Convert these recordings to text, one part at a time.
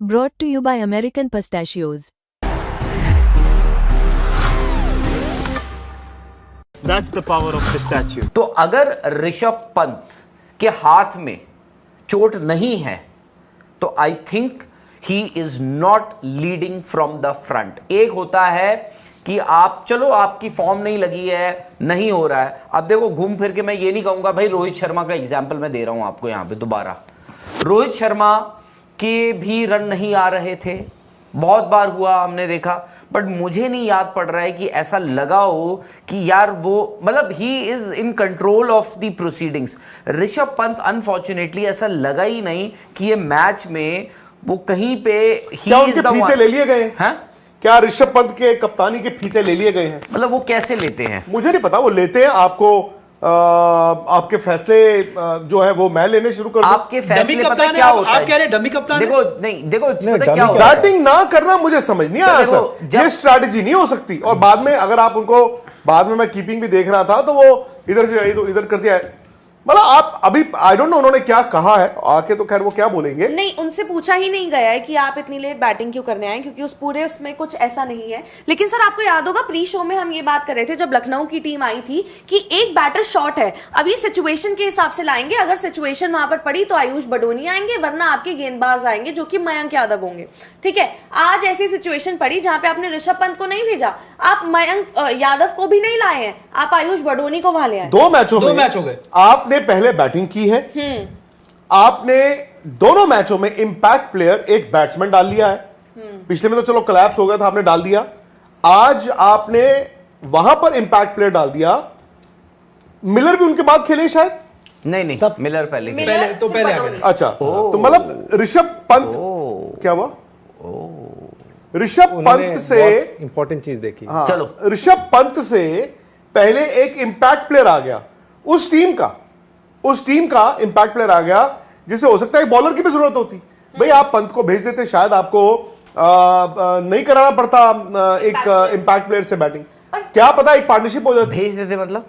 Brought to you by American Pistachios. That's the power of pistachio. तो अगर ऋषभ पंत के हाथ में चोट नहीं है तो I think he is not leading from the front. एक होता है कि आप चलो आपकी फॉर्म नहीं लगी है, नहीं हो रहा है। अब देखो घूम फिर के मैं ये नहीं कहूंगा भाई, रोहित शर्मा का एग्जाम्पल मैं दे रहा हूं आपको यहां पे दोबारा। रोहित शर्मा के भी रन नहीं आ रहे थे, बहुत बार हुआ हमने देखा, बट मुझे नहीं याद पड़ रहा है कि ऐसा लगा हो कि यार वो मतलब he is in control of the proceedings. Rishabh Pant unfortunately ऐसा लगा ही नहीं कि ये मैच में वो कहीं पे क्या उनके फीते ले लिए गए हैं? क्या ऋषभ पंत के कप्तानी के फीते ले लिए गए हैं? मतलब वो कैसे लेते हैं मुझे नहीं पता, वो लेते हैं। आपको आपके फैसले जो है वो मैं लेने शुरू कर दूं? आपके फैसले पता क्या होता है? आप कह रहे हैं डमी कप्तान है? देखो पता क्या होता है? बैटिंग ना करना मुझे समझ नहीं आया सर। ये स्ट्रैटेजी नहीं हो सकती। और बाद में अगर आप उनको, बाद में मैं कीपिंग भी देख रहा था तो वो इधर से इधर कर दिया। मतलब आप अभी आई डोंट नो उन्होंने क्या कहा है, आके तो खैर वो क्या बोलेंगे। नहीं, उनसे पूछा ही नहीं गया है कि आप इतनी लेट बैटिंग क्यों करने आए, क्योंकि उस पूरे उसमें कुछ ऐसा नहीं है। लेकिन सर आपको याद होगा प्री शो में हम ये बात कर रहे थे जब लखनऊ की टीम आई थी कि एक बैटर शॉर्ट है, अभी सिचुएशन के हिसाब से लाएंगे। अगर सिचुएशन वहां पर पड़ी तो आयुष बडोनी आएंगे, वरना आपके गेंदबाज आएंगे जो कि मयंक यादव होंगे। ठीक है, आज ऐसी सिचुएशन पड़ी जहां पे आपने ऋषभ पंत को नहीं भेजा, आप मयंक यादव को भी नहीं लाए हैं, आप आयुष बडोनी को वहां ले आए। दो मैच हो गए। आपने पहले बैटिंग की है, आपने दोनों मैचों में इंपैक्ट प्लेयर एक बैट्समैन डाल लिया है। पिछले में तो चलो कोलैप्स हो गया था, आपने डाल दिया। आज आपने वहां पर इंपैक्ट प्लेयर डाल दिया। मिलर भी उनके बाद खेले शायद? नहीं सब मिलर पहले आ गए। अच्छा, तो मतलब ऋषभ पंत क्या हुआ? ऋषभ पंत से इंपॉर्टेंट चीज देखी। हाँ, चलो ऋषभ पंत से पहले एक इंपैक्ट प्लेयर आ गया उस टीम का इंपैक्ट प्लेयर आ गया, जिसे हो सकता है बॉलर की भी जरूरत होती। भाई आप पंत को भेज देते, शायद आपको नहीं कराना पड़ता एक इंपैक्ट प्लेयर से बैटिंग। क्या पता एक पार्टनरशिप हो जाती। भेज देते मतलब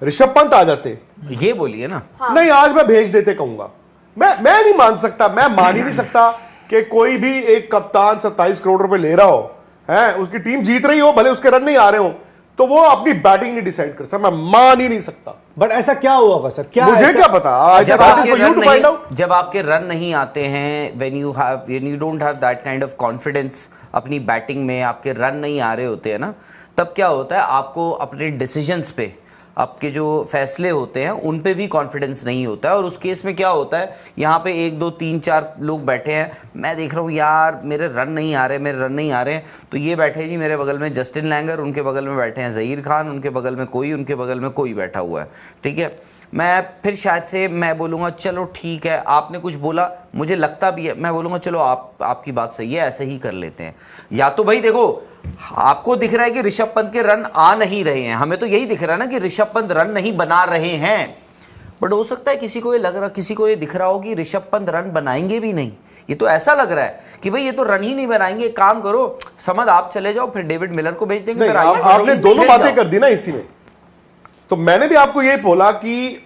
ऋषभ पंत आ जाते, ये बोलिए ना। हाँ। नहीं, आज मैं भेज देते कहूंगा। मैं नहीं मान सकता, मैं मान ही नहीं सकता कि कोई भी एक कप्तान 27 करोड़ रुपए ले रहा हो है, उसकी टीम जीत रही हो, भले उसके रन नहीं आ रहे हो, तो वो अपनी बैटिंग नहीं डिसाइड कर सकता। मैं मान ही नहीं सकता। बट ऐसा क्या हुआ होगा सर? क्या मुझे क्या पता? जब आपके रन नहीं आते हैं, when you don't have that kind of confidence अपनी बैटिंग में, आपके रन नहीं आ रहे होते हैं ना, तब क्या होता है आपको अपने डिसीजंस पे, आपके जो फैसले होते हैं उन पे भी कॉन्फिडेंस नहीं होता है। और उस केस में क्या होता है, यहाँ पे 1 2 3 4 लोग बैठे हैं, मैं देख रहा हूँ यार मेरे रन नहीं आ रहे, तो ये बैठे जी मेरे बगल में जस्टिन लैंगर, उनके बगल में बैठे हैं जहीर खान, उनके बगल में कोई बैठा हुआ है। ठीक है, मैं फिर शायद से मैं बोलूँगा चलो ठीक है, आपने कुछ बोला, मुझे लगता भी है, मैं बोलूँगा चलो आपकी बात सही है, ऐसे ही कर लेते हैं। या तो भाई देखो आपको दिख रहा है कि ऋषभ पंत के रन आ नहीं रहे हैं, हमें तो यही दिख रहा है ना कि ऋषभ पंत रन नहीं बना रहे हैं, बट हो सकता है किसी को ये दिख रहा हो कि ऋषभ पंत रन बनाएंगे भी नहीं। ये तो ऐसा लग रहा है कि भाई ये तो रन ही नहीं बनाएंगे, काम करो समझ आप चले जाओ, फिर डेविड मिलर को भेज देंगे। आपने दोनों बातें कर दी ना इसी में, तो मैंने भी आपको ये बोला कि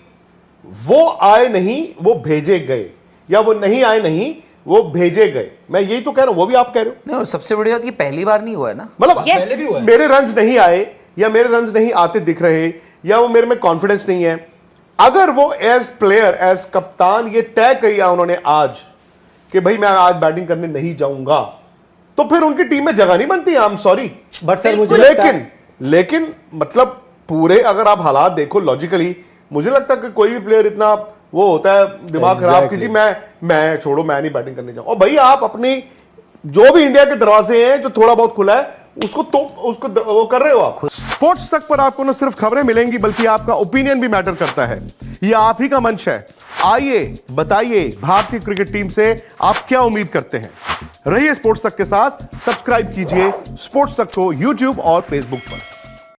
वो आए नहीं वो भेजे गए, या वो नहीं आए नहीं वो भेजे गए। मैं यही तो कह रहा हूं, वो भी आप कह रहे हो। नहीं, सबसे बड़ी बात कि पहली बार नहीं हुआ है ना, मतलब पहले भी हुआ है। मेरे रन्स नहीं आए या मेरे रन्स नहीं आते दिख रहे, या वो मेरे में कॉन्फिडेंस नहीं है। अगर वो एज प्लेयर, एज कप्तान ये तय किया उन्होंने आज कि भाई मैं आज बैटिंग करने नहीं जाऊंगा, तो फिर उनकी टीम में जगह नहीं बनती। I am sorry, but sir मुझे लेकिन मतलब पूरे अगर आप हालात देखो लॉजिकली, मुझे लगता है कि कोई भी प्लेयर इतना वो होता है दिमाग खराब कीजिए, मैं छोड़ो मैं नहीं बैटिंग करने जाऊं। और भाई आप अपनी जो भी इंडिया के दरवाजे हैं जो थोड़ा बहुत खुला है उसको वो कर रहे हो आप। स्पोर्ट्स तक पर आपको न सिर्फ खबरें मिलेंगी बल्कि आपका ओपिनियन भी मैटर करता है। ये आप ही का मंच है, आइए बताइए भारतीय क्रिकेट टीम से आप क्या उम्मीद करते हैं। रहिए स्पोर्ट्स तक के साथ, सब्सक्राइब कीजिए स्पोर्ट्स तक को यूट्यूब और फेसबुक पर।